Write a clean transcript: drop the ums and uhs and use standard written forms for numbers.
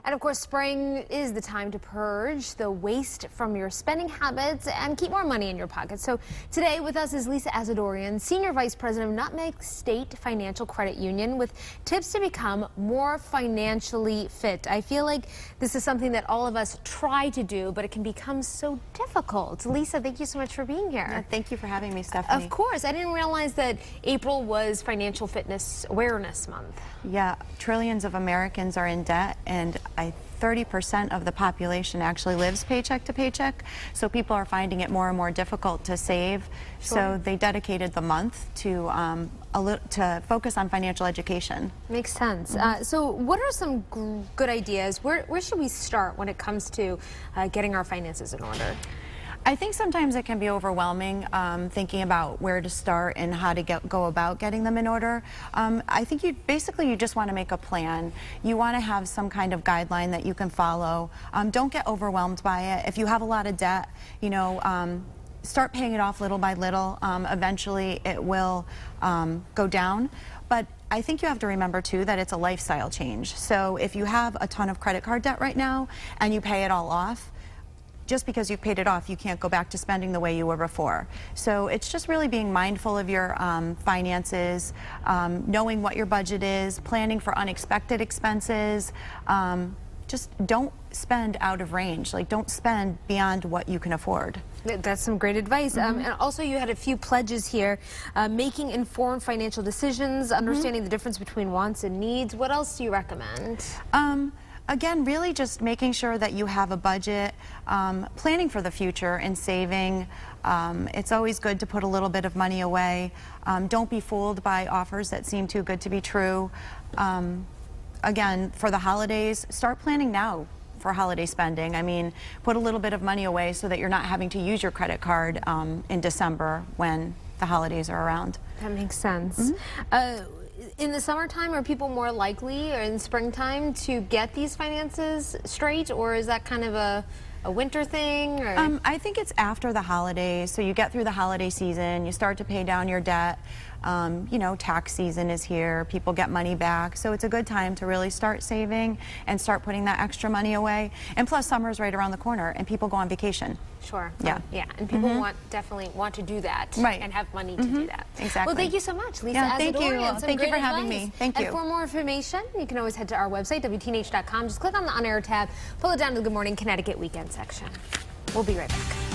And of course, spring is the time to purge the waste from your spending habits and keep more money in your pocket. So today with us is Lisa Azadorian, Senior Vice President of Nutmeg State Financial Credit Union, with tips to become more financially fit. I feel like this is something that all of us try to do, but it can become so difficult. Lisa, thank you so much for being here. Yeah, thank you for having me, Stephanie. Of course. I didn't realize that April was Financial Fitness Awareness Month. Yeah, trillions of Americans are in debt, and 30% of the population actually lives paycheck to paycheck. So people are finding it more and more difficult to save. Sure. So they dedicated the month to focus on financial education. Makes sense. So what are some good ideas? Where should we start when it comes to getting our finances in order? I think sometimes it can be overwhelming thinking about where to start and how to go about getting them in order. I think you just want to make a plan. You want to have some kind of guideline that you can follow. Don't get overwhelmed by it. If you have a lot of debt, start paying it off little by little. Eventually it will go down. But I think you have to remember too that it's a lifestyle change. So if you have a ton of credit card debt right now and you pay it all off, just because you've paid it off, you can't go back to spending the way you were before. So it's just really being mindful of your finances, knowing what your budget is, planning for unexpected expenses. Just don't spend out of range. Like, don't spend beyond what you can afford. That's some great advice. And also you had a few pledges here. Making informed financial decisions, understanding the difference between wants and needs. What else do you recommend? Again, really just making sure that you have a budget, planning for the future and saving. It's always good to put a little bit of money away. Don't be fooled by offers that seem too good to be true. Again, for the holidays, start planning now for holiday spending. I mean, put a little bit of money away so that you're not having to use your credit card in December when the holidays are around. That makes sense. In the summertime, are people more likely, or in springtime, to get these finances straight, or is that kind of a winter thing? Or? I think it's after the holidays, so you get through the holiday season, you start to pay down your debt. Tax season is here, people get money back, so it's a good time to really start saving and start putting that extra money away. And plus, summer's right around the corner, and people go on vacation. Sure. Yeah. Yeah, and people definitely want to do that, right, and have money to do that. Exactly. Well, thank you so much, Lisa. Yeah, thank you. Some Thank you for having advice. me. Thank you. And for more information, you can always head to our website, WTNH.com. Just click on the On Air tab, pull it down to the Good Morning Connecticut Weekend section. We'll be right back.